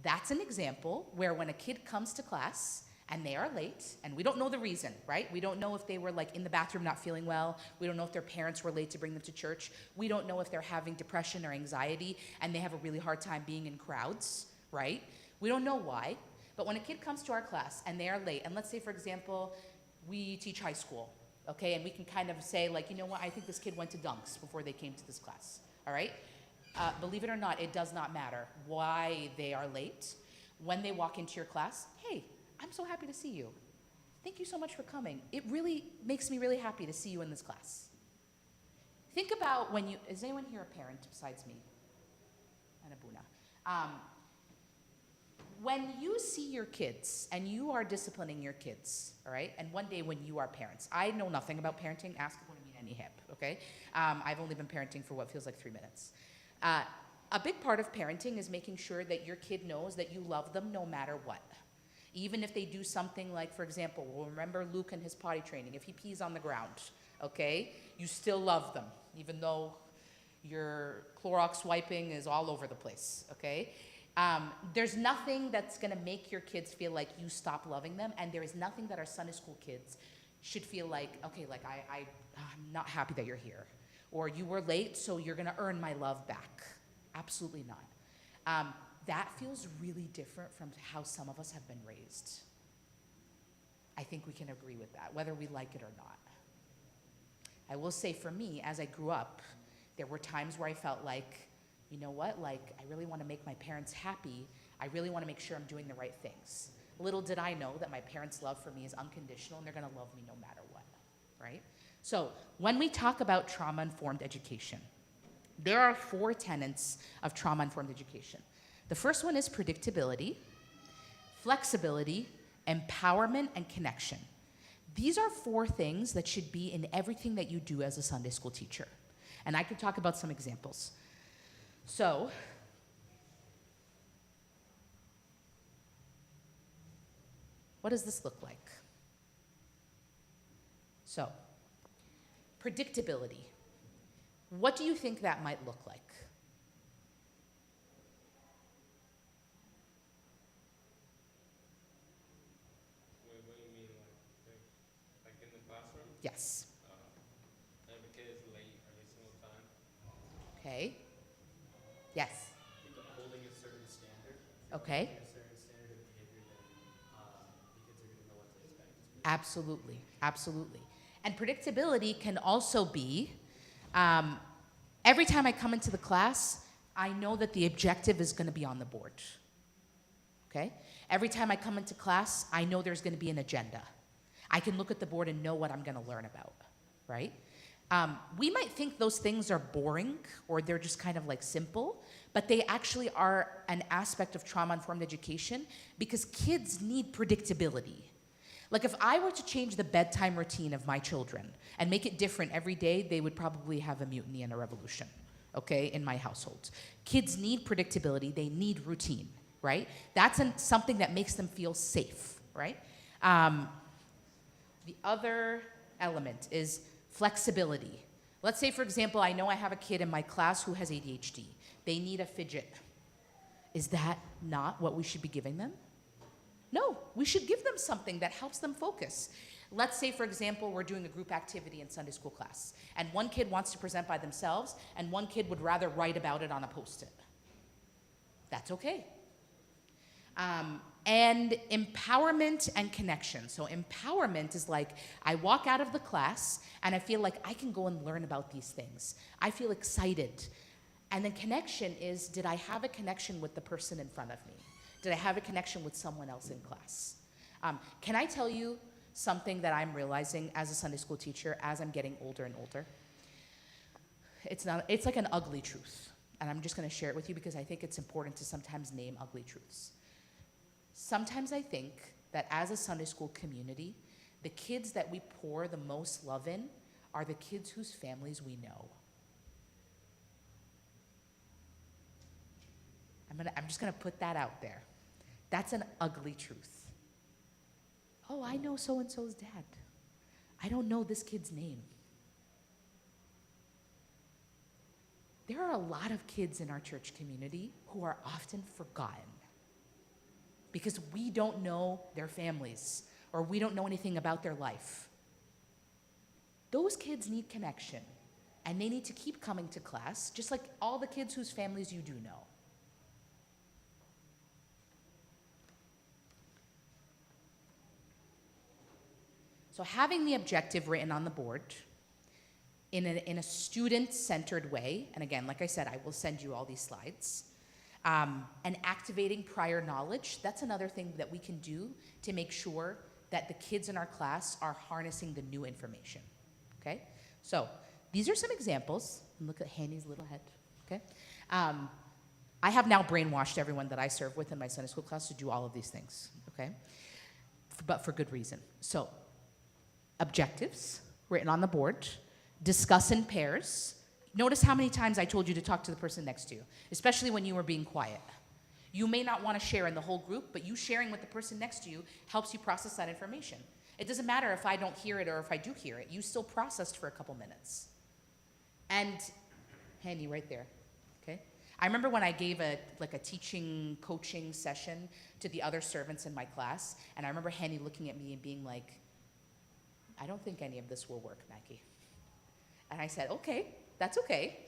That's an example where when a kid comes to class and they are late, and we don't know the reason, right? We don't know if they were like in the bathroom not feeling well. We don't know if their parents were late to bring them to church. We don't know if they're having depression or anxiety and they have a really hard time being in crowds, right? We don't know why. But when a kid comes to our class and they are late, and let's say, for example, we teach high school, okay? And we can kind of say like, you know what, I think this kid went to dunks before they came to this class, all right? Believe it or not, it does not matter why they are late. When they walk into your class, hey, I'm so happy to see you. Thank you so much for coming. It really makes me really happy to see you in this class. Think about when you, is anyone here a parent besides me? And Abuna. When you see your kids and you are disciplining your kids, all right? And one day when you are parents, I know nothing about parenting, ask Abuna any hip, okay? I've only been parenting for what feels like 3 minutes. A big part of parenting is making sure that your kid knows that you love them no matter what. Even if they do something like, for example, we'll remember Luke and his potty training. If he pees on the ground, okay, you still love them, even though your Clorox wiping is all over the place, okay? There's nothing that's gonna make your kids feel like you stop loving them, and there is nothing that our Sunday school kids should feel like, okay, like I'm not happy that you're here. Or you were late, so you're gonna earn my love back. Absolutely not. That feels really different from how some of us have been raised. I think we can agree with that, whether we like it or not. I will say for me, as I grew up, there were times where I felt like, you know what, like I really want to make my parents happy. I really want to make sure I'm doing the right things. Little did I know that my parents' love for me is unconditional and they're going to love me no matter what, right? So when we talk about trauma-informed education, there are 4 tenets of trauma-informed education. The first one is predictability, flexibility, empowerment, and connection. These are 4 things that should be in everything that you do as a Sunday school teacher. And I could talk about some examples. So, what does this look like? So, predictability. What do you think that might look like? What do you mean, like in the classroom? Yes. If a kid is late every single time. Okay. Yes. I think upholding a certain standard. Okay. A certain standard of behavior, then the kids are going to know what to expect. Absolutely. Absolutely. And predictability can also be every time I come into the class, I know that the objective is going to be on the board. Okay? Every time I come into class, I know there's going to be an agenda. I can look at the board and know what I'm going to learn about, right? We might think those things are boring or they're just kind of like simple, but they actually are an aspect of trauma-informed education because kids need predictability. Like if I were to change the bedtime routine of my children and make it different every day, they would probably have a mutiny and a revolution, okay, in my household. Kids need predictability, they need routine, right? That's something that makes them feel safe, right? The other element is flexibility. Let's say, for example, I know I have a kid in my class who has ADHD. They need a fidget. Is that not what we should be giving them? No, we should give them something that helps them focus. Let's say, for example, we're doing a group activity in Sunday school class, and one kid wants to present by themselves, and one kid would rather write about it on a Post-it. That's okay. And empowerment and connection. So empowerment is like, I walk out of the class, and I feel like I can go and learn about these things. I feel excited. And then connection is, did I have a connection with the person in front of me? Did I have a connection with someone else in class? Can I tell you something that I'm realizing as a Sunday school teacher as I'm getting older and older? It's like an ugly truth. And I'm just going to share it with you because I think it's important to sometimes name ugly truths. Sometimes I think that as a Sunday school community, the kids that we pour the most love in are the kids whose families we know. I'm just going to put that out there. That's an ugly truth. Oh, I know so-and-so's dad. I don't know this kid's name. There are a lot of kids in our church community who are often forgotten because we don't know their families or we don't know anything about their life. Those kids need connection, and they need to keep coming to class, just like all the kids whose families you do know. So having the objective written on the board in a student-centered way, and again, like I said, I will send you all these slides, and activating prior knowledge, that's another thing that we can do to make sure that the kids in our class are harnessing the new information, okay? So these are some examples. Look at Hanny's little head, okay? I have now brainwashed everyone that I serve with in my Sunday school class to do all of these things, okay? But for good reason. So objectives written on the board, discuss in pairs. Notice how many times I told you to talk to the person next to you, especially when you were being quiet. You may not want to share in the whole group, but you sharing with the person next to you helps you process that information. It doesn't matter if I don't hear it or if I do hear it. You still processed for a couple minutes. And Handy right there, okay? I remember when I gave a teaching, coaching session to the other servants in my class, and I remember Handy looking at me and being like, I don't think any of this will work, Maggie. And I said, okay, that's okay.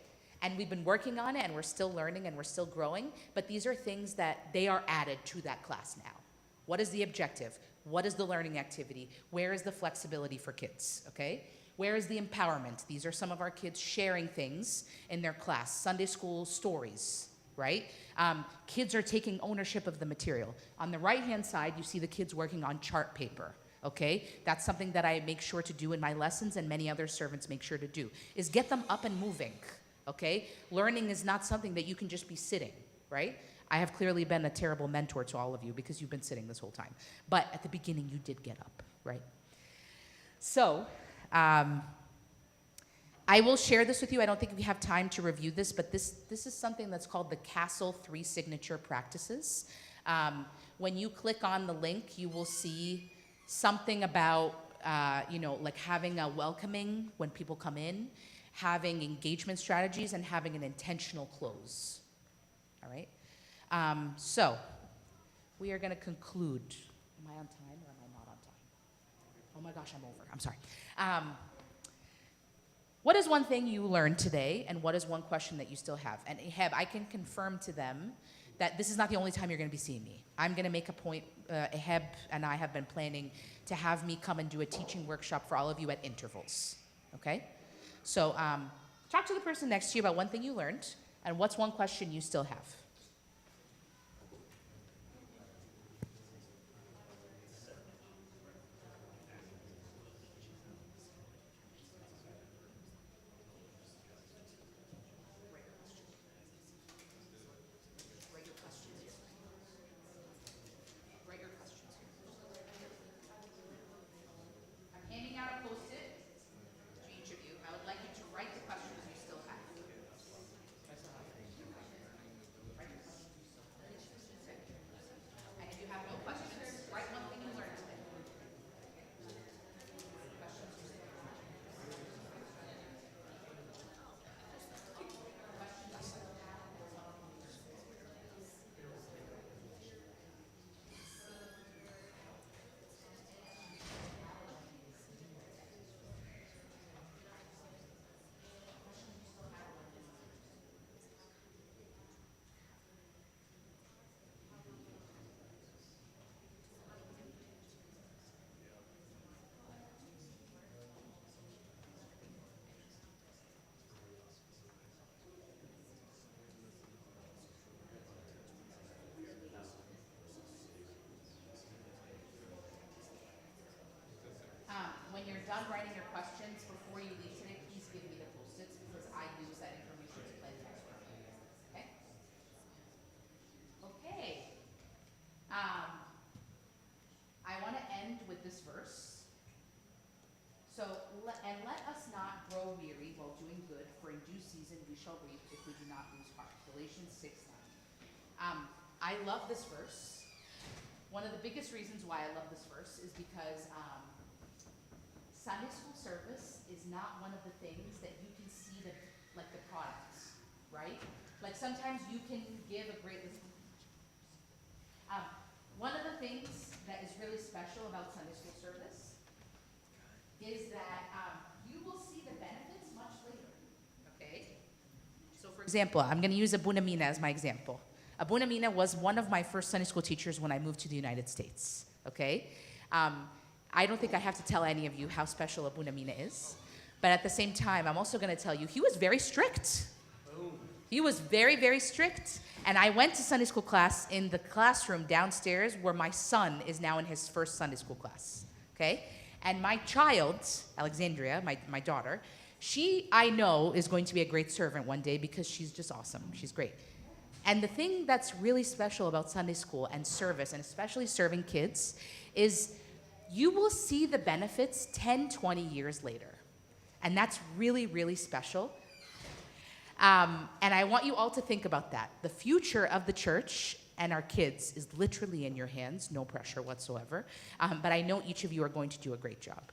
And we've been working on it, and we're still learning, and we're still growing, but these are things that they are added to that class now. What is the objective? What is the learning activity? Where is the flexibility for kids, okay? Where is the empowerment? These are some of our kids sharing things in their class. Sunday school stories, right? Kids are taking ownership of the material. On the right-hand side, you see the kids working on chart paper. Okay, that's something that I make sure to do in my lessons, and many other servants make sure to do, is get them up and moving, okay? Learning is not something that you can just be sitting, right? I have clearly been a terrible mentor to all of you because you've been sitting this whole time. But at the beginning, you did get up, right? So, I will share this with you. I don't think we have time to review this, but this is something that's called the Castle 3 Signature Practices. When you click on the link, you will see something about, like having a welcoming when people come in, having engagement strategies, and having an intentional close. All right? So, we are going to conclude. Am I on time or am I not on time? Oh my gosh, I'm over. I'm sorry. What is one thing you learned today, and what is one question that you still have? And Eheb, I can confirm to them that this is not the only time you're going to be seeing me. I'm going to make a point. Eheb and I have been planning to have me come and do a teaching workshop for all of you at intervals, okay? So talk to the person next to you about one thing you learned, and what's one question you still have? done writing your questions, before you leave today, please give me the Post-its because I use that information to plan the next work. Okay? Okay. I want to end with this verse. So, let us not grow weary while doing good, for in due season we shall reap if we do not lose heart. Galatians 6:9. I love this verse. One of the biggest reasons why I love this verse is because Sunday school service is not one of the things that you can see the products, right? Like sometimes you can give a great list. One of the things that is really special about Sunday school service is that you will see the benefits much later, okay? So for example, I'm going to use Abuna Mina as my example. Abuna Mina was one of my first Sunday school teachers when I moved to the United States, okay? I don't think I have to tell any of you how special Abuna Mina is, but at the same time, I'm also going to tell you he was very strict. He was very, very strict. And I went to Sunday school class in the classroom downstairs where my son is now in his first Sunday school class, okay? And my child, Alexandria, my daughter, she, I know, is going to be a great servant one day because she's just awesome. She's great. And the thing that's really special about Sunday school and service, and especially serving kids, is you will see the benefits 10, 20 years later. And that's really, really special. And I want you all to think about that. The future of the church and our kids is literally in your hands, no pressure whatsoever. But I know each of you are going to do a great job.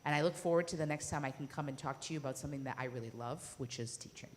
And I look forward to the next time I can come and talk to you about something that I really love, which is teaching.